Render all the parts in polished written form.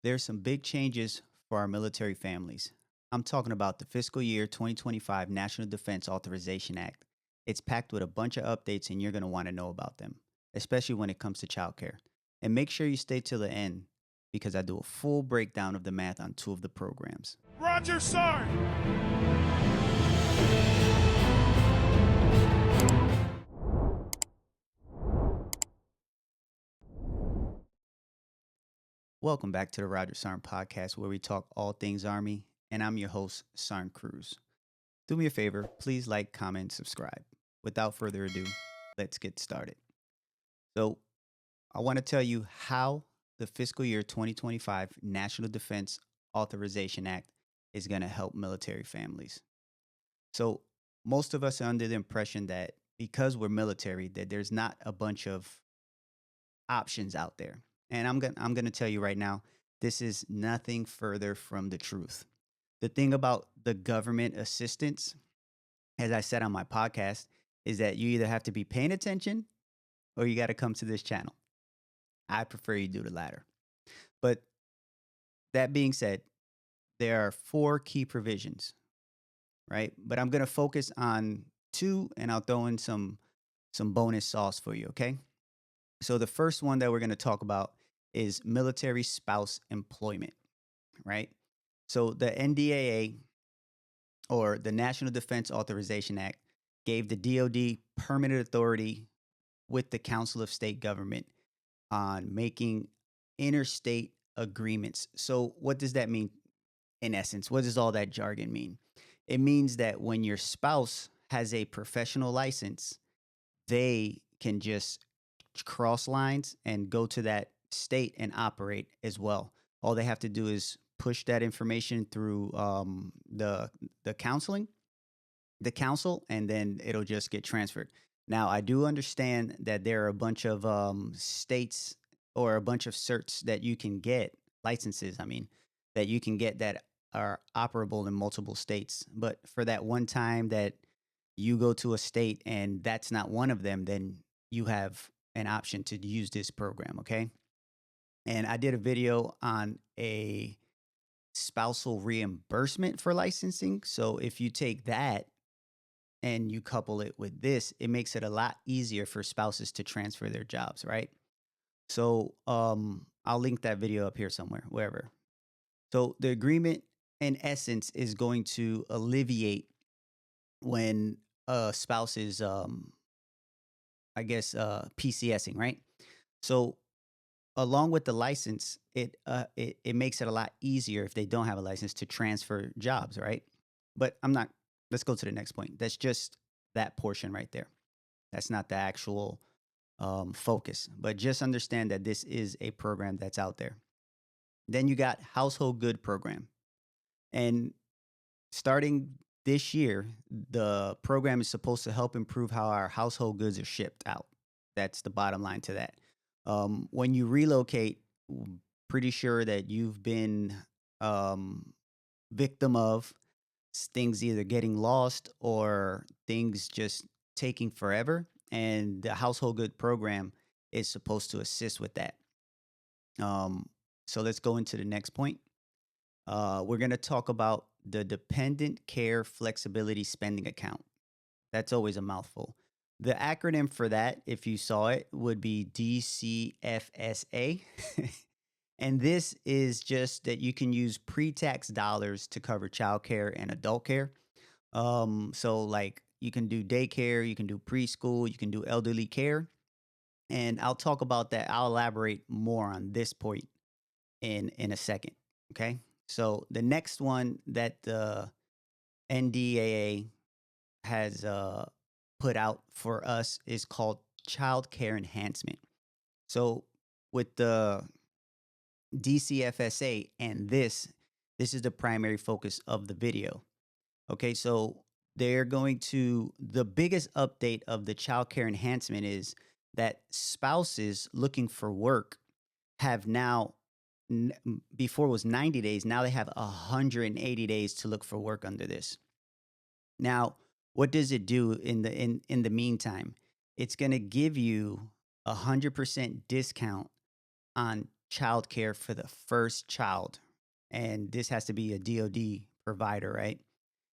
There's some big changes for our military families. I'm talking about the fiscal year 2025 National Defense Authorization Act. It's packed with a bunch of updates, and you're going to want to know about them, especially when it comes to childcare. And make sure you stay till the end because I do a full breakdown of the math on two of the programs. Roger, sir! Welcome back to the Roger Sarn podcast, where we talk all things Army, and I'm your host, Sarn Cruz. Do me a favor, please like, comment, subscribe. Without further ado, let's get started. So, I want to tell you how the fiscal year 2025 National Defense Authorization Act is going to help military families. So, most of us are under the impression that because we're military, that there's not a bunch of options out there. And I'm going to tell you right now, this is nothing further from the truth. The thing about the government assistance, as I said on my podcast, is that you either have to be paying attention or you got to come to this channel. I prefer you do the latter. But that being said, there are 4 key provisions, right? But I'm going to focus on 2 and I'll throw in some bonus sauce for you, okay? So the first one that we're going to talk about is military spouse employment, right? So the NDAA, or the National Defense Authorization Act, gave the DoD permanent authority with the Council of State Government on making interstate agreements. So what does that mean in essence? What does all that jargon mean? It means that when your spouse has a professional license, they can just cross lines and go to that state and operate as well. All they have to do is push that information through the council, and then it'll just get transferred. Now, I do understand that there are a bunch of states or a bunch of certs that you can get, licenses, that you can get that are operable in multiple states. But for that one time that you go to a state and that's not one of them, then you have an option to use this program, okay? And I did a video on a spousal reimbursement for licensing. So if you take that and you couple it with this, it makes it a lot easier for spouses to transfer their jobs, right? So I'll link that video up here somewhere, wherever. So the agreement, in essence, is going to alleviate when a spouse is, PCSing, right? So along with the license, it makes it a lot easier if they don't have a license to transfer jobs, right? But let's go to the next point. That's just that portion right there. That's not the actual focus, but just understand that this is a program that's out there. Then you got household good program. And starting this year, the program is supposed to help improve how our household goods are shipped out. That's the bottom line to that. When you relocate, pretty sure that you've been victim of things either getting lost or things just taking forever. And the household good program is supposed to assist with that. So let's go into the next point. We're going to talk about the Dependent Care Flexibility Spending Account. That's always a mouthful. The acronym for that, if you saw it, would be DCFSA. And this is just that you can use pre-tax dollars to cover childcare and adult care. So like you can do daycare, you can do preschool, you can do elderly care. And I'll talk about that. I'll elaborate more on this point in a second. Okay. So the next one that the NDAA has put out for us is called Childcare Enhancement. So with the DCFSA and this is the primary focus of the video. Okay, so the biggest update of the childcare enhancement is that spouses looking for work have now, before it was 90 days, now they have 180 days to look for work under this. Now, what does it do in the meantime? It's going to give you 100% discount on childcare for the first child. And this has to be a DoD provider, right?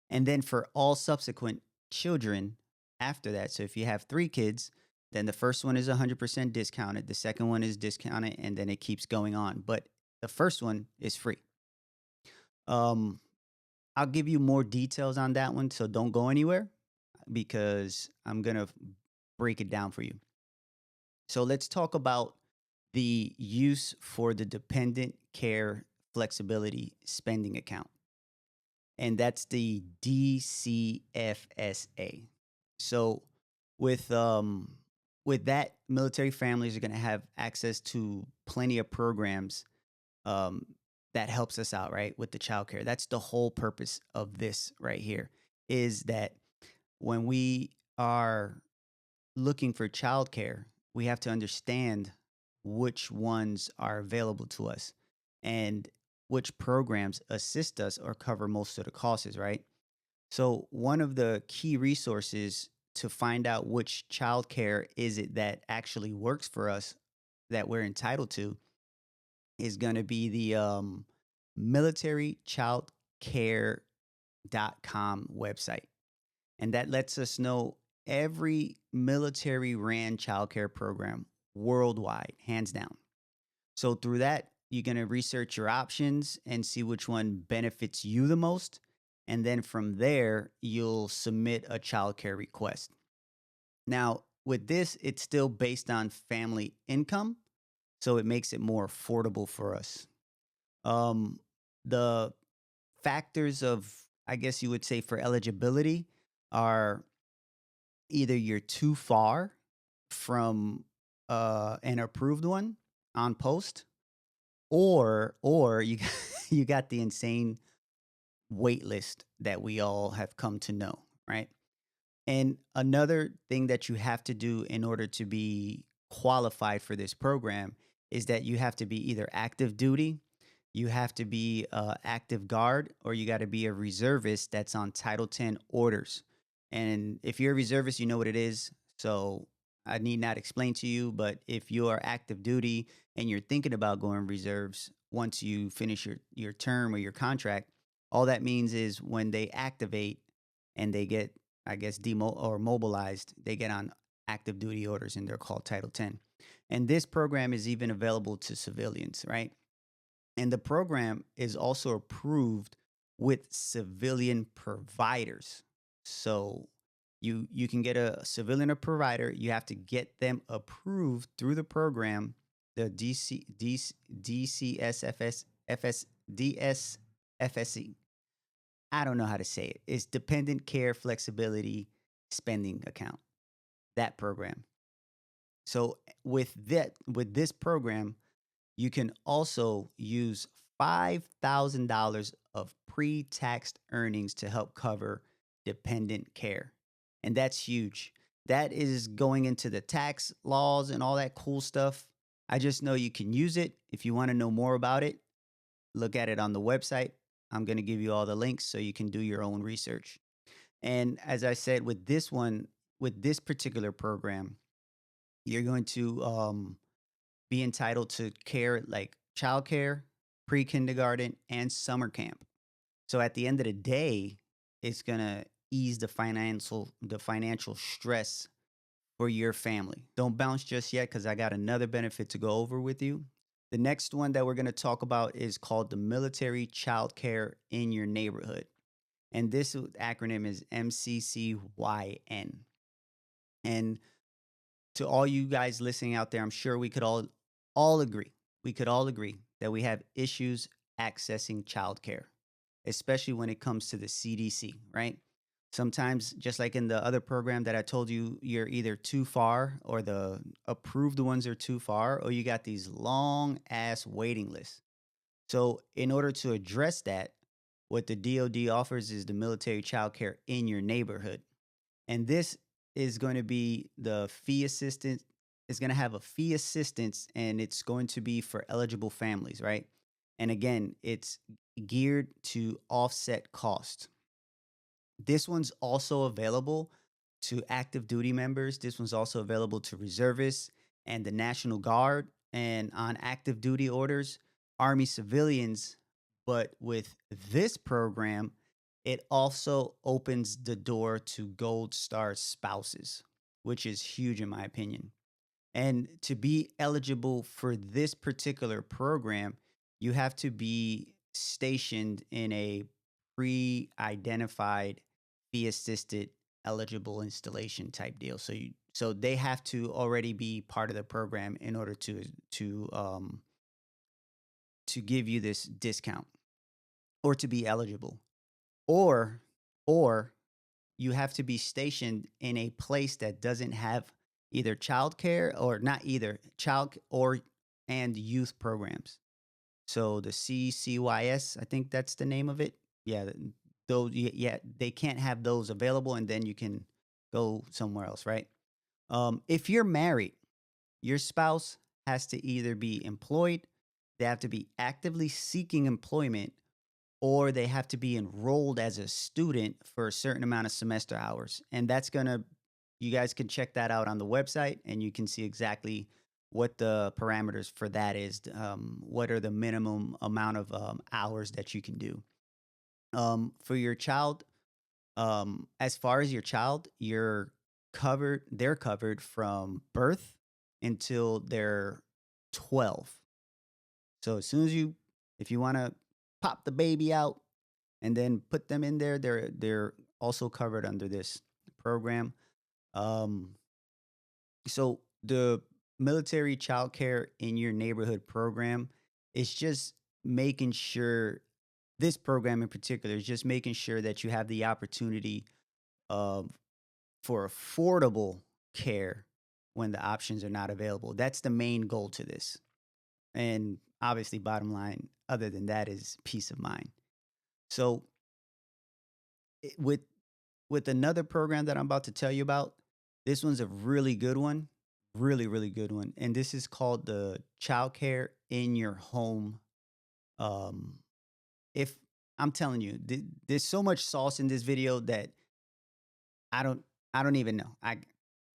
And then for all subsequent children after that. So if you have 3 kids, then the first one is 100% discounted, the second one is discounted, and then it keeps going on. But the first one is free. Um, I'll give you more details on that one, so don't go anywhere because I'm going to break it down for you. So let's talk about the use for the dependent care flexibility spending account. And that's the DCFSA. So with with that, military families are going to have access to plenty of programs um, that helps us out, right, with the childcare. That's the whole purpose of this right here. Is that when we are looking for childcare, we have to understand which ones are available to us and which programs assist us or cover most of the costs, right? So, one of the key resources to find out which childcare is it that actually works for us that we're entitled to is going to be the militarychildcare.com website. And that lets us know every military ran childcare program worldwide, hands down. So through that, you're going to research your options and see which one benefits you the most. And then from there, you'll submit a childcare request. Now, with this, it's still based on family income, so it makes it more affordable for us. Um, the factors of, I guess you would say, for eligibility are either you're too far from an approved one on post, or you you got the insane wait list that we all have come to know, right? And another thing that you have to do in order to be qualified for this program is that you have to be either active duty, you have to be active guard, or you got to be a reservist that's on Title 10 orders. And if you're a reservist, you know what it is. So I need not explain to you, but if you are active duty and you're thinking about going reserves once you finish your term or your contract, all that means is when they activate and they get, I guess, demo or mobilized, they get on active duty orders and they're called Title 10. And this program is even available to civilians, right? And the program is also approved with civilian providers. So you can get a civilian provider. You have to get them approved through the program, the DCSFS DSFSE. I don't know how to say it. It's Dependent Care Flexibility Spending Account. That program. So with this program, you can also use $5,000 of pre-tax earnings to help cover dependent care. And that's huge. That is going into the tax laws and all that cool stuff. I just know you can use it. If you want to know more about it, look at it on the website. I'm going to give you all the links so you can do your own research. And as I said, with this one, with this particular program, you're going to be entitled to care like childcare, pre kindergarten, and summer camp. So at the end of the day, it's gonna ease the financial stress for your family. Don't bounce just yet because I got another benefit to go over with you. The next one that we're gonna talk about is called the Military Child Care in Your Neighborhood. And this acronym is MCCYN. And to all you guys listening out there, I'm sure we could all agree. We could all agree that we have issues accessing childcare, especially when it comes to the CDC, right? Sometimes, just like in the other program that I told you, you're either too far or the approved ones are too far, or you got these long ass waiting lists. So, in order to address that, what the DoD offers is the military child care in your neighborhood. And this is going to be the fee assistance. It's going to have a fee assistance and it's going to be for eligible families, right? And again, it's geared to offset cost. This one's also available to active duty members. This one's also available to reservists and the National Guard. and on active duty orders, Army civilians. But with this program, it also opens the door to Gold Star spouses, which is huge in my opinion. And to be eligible for this particular program, you have to be stationed in a pre identified fee assisted eligible installation type deal. So they have to already be part of the program in order to give you this discount or to be eligible. Or or you have to be stationed in a place that doesn't have either childcare or not either child or and youth programs. So the CCYS, I think that's the name of it. Yeah, those yeah, they can't have those available, and then you can go somewhere else, right? If you're married, your spouse has to either be employed, they have to be actively seeking employment, or they have to be enrolled as a student for a certain amount of semester hours. And that's going to, you guys can check that out on the website and you can see exactly what the parameters for that is. What are the minimum amount of hours that you can do? For your child, as far as your child, they're covered from birth until they're 12. So as soon as if you want to pop the baby out and then put them in there, they're also covered under this program. Um, so the military child care in your neighborhood program is just making sure this program in particular is just making sure that you have the opportunity of for affordable care when the options are not available. That's the main goal to this. And obviously, bottom line, other than that, is peace of mind. So, with another program that I'm about to tell you about, this one's a really good one, really good one, and this is called the Childcare in Your Home. Um, if I'm telling you, there's so much sauce in this video that I don't I don't even know.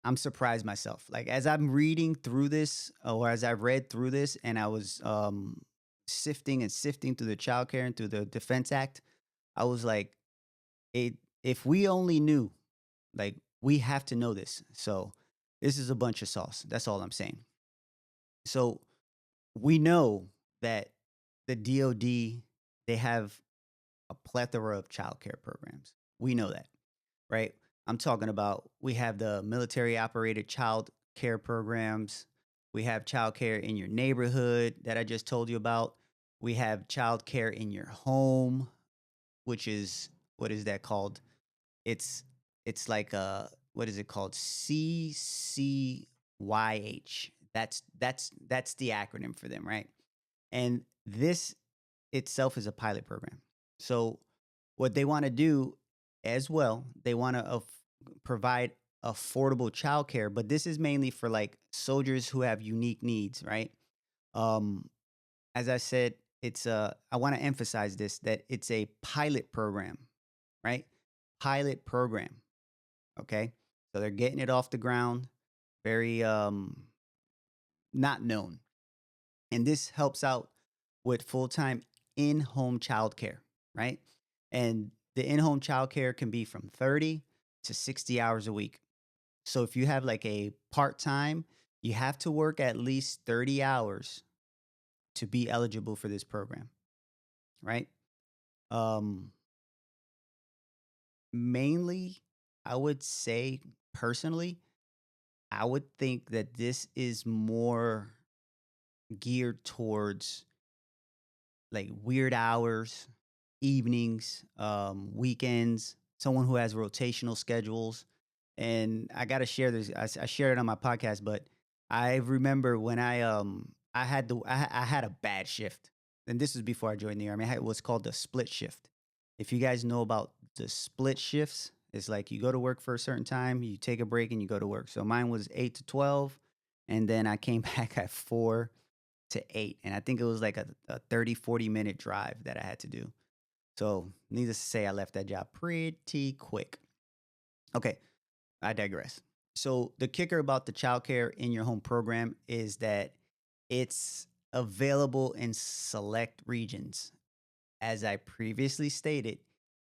I'm surprised myself. Like as I'm reading through this, or as I read through this, and I was sifting and sifting through the Child Care and through the Defense Act, I was like, it. If we only knew, like we have to know this. So this is a bunch of sauce. That's all I'm saying. So we know that the DoD they have a plethora of child care programs. We know that, right? I'm talking about we have the military operated child care programs. We have child care in your neighborhood that I just told you about. We have child care in your home, which is what is that called? It's it's like what is it called? CCYH. That's the acronym for them, right? And this itself is a pilot program. So what they want to do as well, they want to provide affordable childcare, but this is mainly for like soldiers who have unique needs, right? Um, as I said, I want to emphasize this that it's a pilot program, right? Pilot program. Okay. So they're getting it off the ground, very not known. And this helps out with full-time in-home childcare, right? And the in-home childcare can be from 30 to 60 hours a week. So if you have like a part-time, you have to work at least 30 hours to be eligible for this program, right? Um Mainly I would say personally, I would think that this is more geared towards like weird hours, evenings, weekends, someone who has rotational schedules. And I got to share this. I shared it on my podcast, but I remember when I had a bad shift, and this was before I joined the army. I had what's called the split shift. If you guys know about the split shifts, it's like you go to work for a certain time, you take a break, and you go to work. So mine was 8 to 12, and then I came back at 4 to 8. And I think it was like a 30, 40-minute drive that I had to do. So, needless to say, I left that job pretty quick. Okay, I digress. So, the kicker about the childcare in your home program is that It's available in select regions. As I previously stated,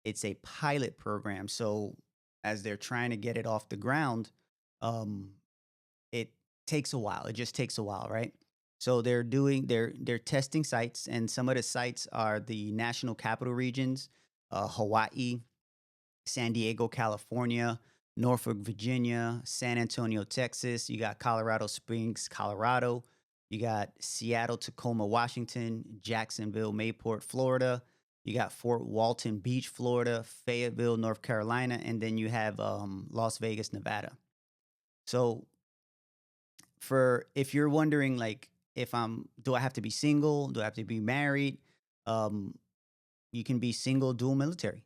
it's a pilot program. So as they're trying to get it off the ground, um, it takes a while. It just takes a while, right? So they're testing sites, and some of the sites are the national capital regions, Hawaii, San Diego, California, Norfolk, Virginia, San Antonio, Texas. You got Colorado Springs, Colorado. You got Seattle, Tacoma, Washington, Jacksonville, Mayport, Florida. You got Fort Walton Beach, Florida, Fayetteville, North Carolina, and then you have Las Vegas, Nevada. So, for if you're wondering, like, if do I have to be single? Do I have to be married? Um, you can be single, dual military,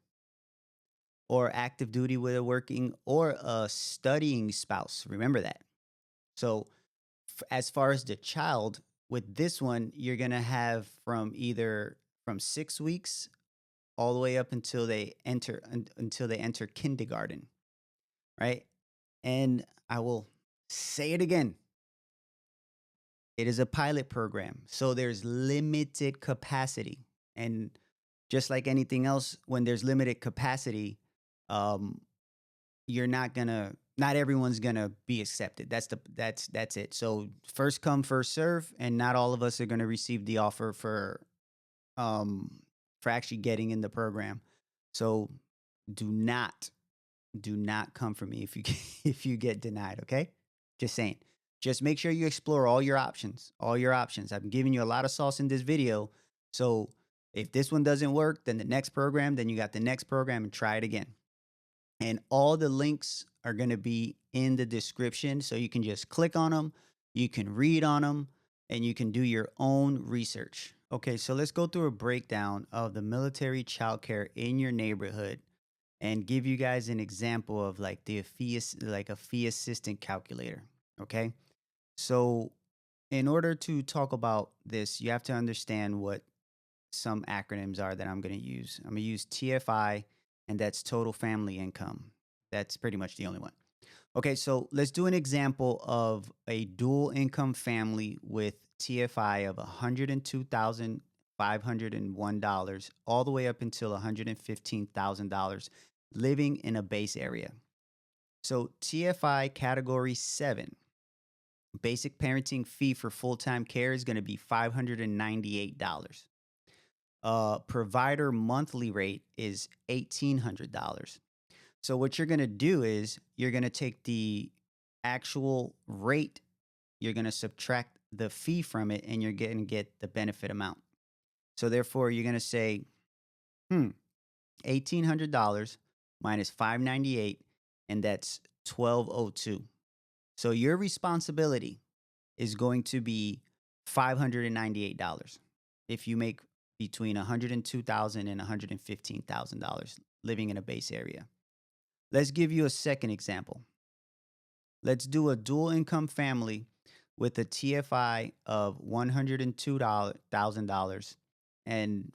or active duty with a working or a studying spouse. Remember that. So, as far as the child, with this one, you're going to have from 6 weeks all the way up until until they enter kindergarten, right? And I will say it again. It is a pilot program. So there's limited capacity. And just like anything else, when there's limited capacity, um, you're not everyone's gonna be accepted. That's it. So first come, first serve, and not all of us are gonna receive the offer um for actually getting in the program. So do not do not come for me if you if you get denied, okay? Just saying. Just make sure you explore all your options. All your options. I'm giving you a lot of sauce in this video. So if this one doesn't work, then the next program, then you got the next program and try it again. And all the links are going to be in the description. So you can just click on them, you can read on them, and you can do your own research. Okay, so let's go through a breakdown of the military childcare in your neighborhood and give you guys an example of like like a fee assistant calculator. Okay, so in order to talk about this, you have to understand what some acronyms are that I'm going to use. I'm going to use TFI, and that's total family income. That's pretty much the only one. Okay, so let's do an example of a dual income family with TFI of $102,501 all the way up until $115,000 living in a base area. So TFI category 7, basic parenting fee for full-time care is going to be $598. Provider monthly rate is $1,800. So what you're going to do is you're going to take the actual rate, you're going to subtract the fee from it, and you're going to get the benefit amount. So therefore, you're going to say, $1,800 minus 598, and that's 1,202. So your responsibility is going to be $598 if you make between $102,000 and $115,000 living in a base area. Let's give you a second example. Let's do a dual income family with a TFI of $102,000 and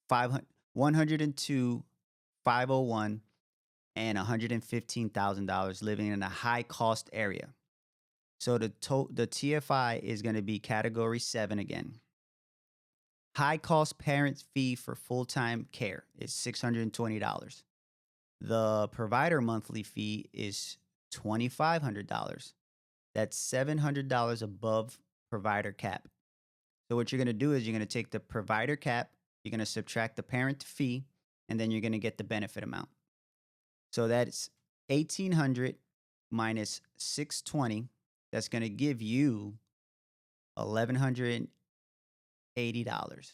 102,501 and $115,000 living in a high cost area. So the TFI is going to be category 7 again. High cost parent fee for full-time care is $620. The provider monthly fee is $2,500. That's $700 above provider cap. So what you're going to do is you're going to take the provider cap, you're going to subtract the parent fee, and then you're going to get the benefit amount. So that's 1,800 minus 620. That's going to give you $1,180.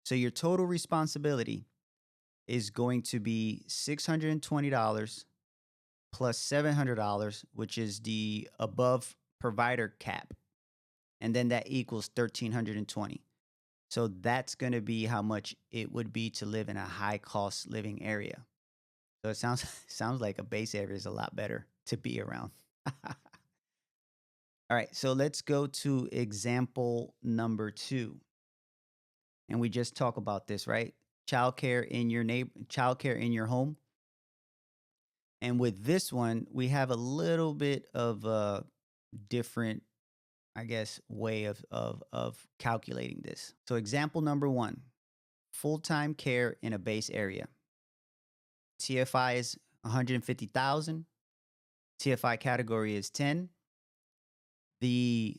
So your total responsibility is going to be $620 plus $700, which is the above provider cap. And then that equals 1,320. So that's going to be how much it would be to live in a high cost living area. So it sounds like a base area is a lot better to be around. All right, so let's go to example number 2. And we just talk about this, right? Childcare in your home. And with this one, we have a little bit of a different, I guess, way of calculating this. So example number 1, full-time care in a base area. TFI is 150,000. TFI category is 10. The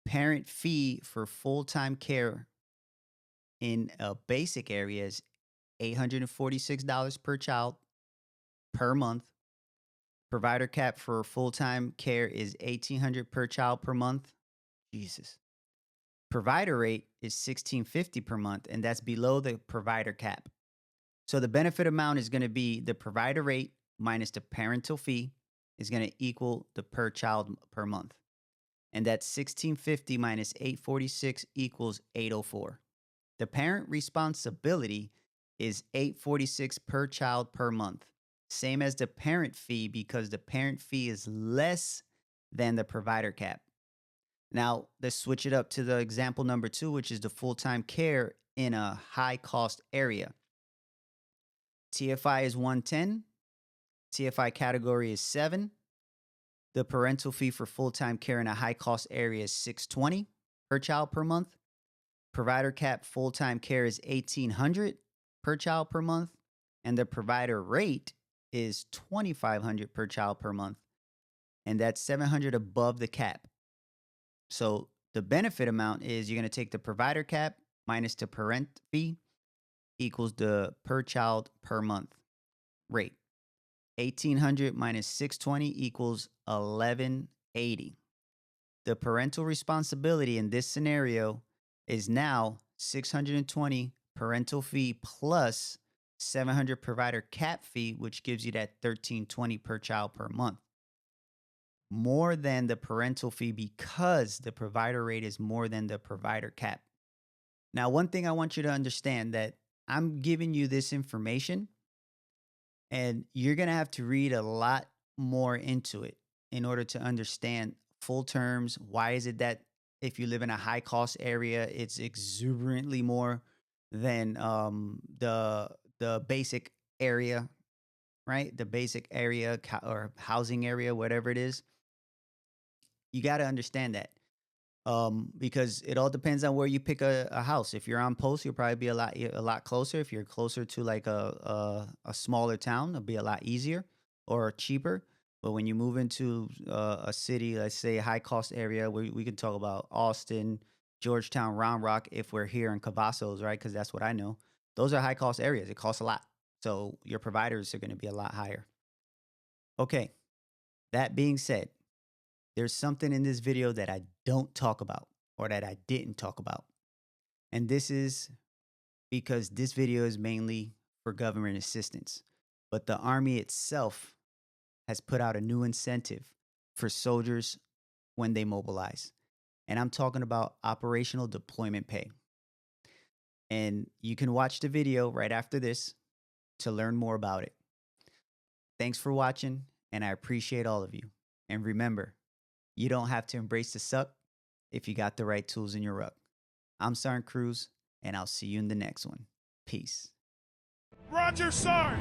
parent fee for full-time care in a basic area is $846 per child per month. Provider cap for full-time care is $1,800 per child per month. Jesus. Provider rate is $1,650 per month, and that's below the provider cap. So the benefit amount is going to be the provider rate minus the parental fee is going to equal the per child per month. And that's $1,650 minus $846 equals $804. The parent responsibility is $846 per child per month. Same as the parent fee, because the parent fee is less than the provider cap. Now, let's switch it up to the example number 2, which is the full-time care in a high-cost area. TFI is 110. TFI category is 7. The parental fee for full-time care in a high-cost area is $620 per child per month. Provider cap full-time care is $1,800 per child per month. And the provider rate is $2,500 per child per month. And that's $700 above the cap. So the benefit amount is you're going to take the provider cap minus the parent fee equals the per child per month rate. 1,800 minus 620 equals 1,180. The parental responsibility in this scenario is now 620 parental fee plus 700 provider cap fee, which gives you that 1,320 per child per month. More than the parental fee because the provider rate is more than the provider cap. Now, one thing I want you to understand that I'm giving you this information and you're going to have to read a lot more into it in order to understand full terms. Why is it that if you live in a high cost area, it's exuberantly more than the basic area, right? The basic area or housing area, whatever it is. You got to understand that because it all depends on where you pick a house. If you're on post, you'll probably be a lot closer. If you're closer to like a smaller town, it'll be a lot easier or cheaper. But when you move into a city, let's say a high cost area, we can talk about Austin, Georgetown, Round Rock, if we're here in Cavazos, right? Because that's what I know. Those are high cost areas. It costs a lot. So your providers are going to be a lot higher. Okay. That being said, there's something in this video that I don't talk about or that I didn't talk about. And this is because this video is mainly for government assistance. But the Army itself has put out a new incentive for soldiers when they mobilize. And I'm talking about operational deployment pay. And you can watch the video right after this to learn more about it. Thanks for watching, and I appreciate all of you. And remember, you don't have to embrace the suck if you got the right tools in your ruck. I'm CCYN Cruz, and I'll see you in the next one. Peace. Roger, sir!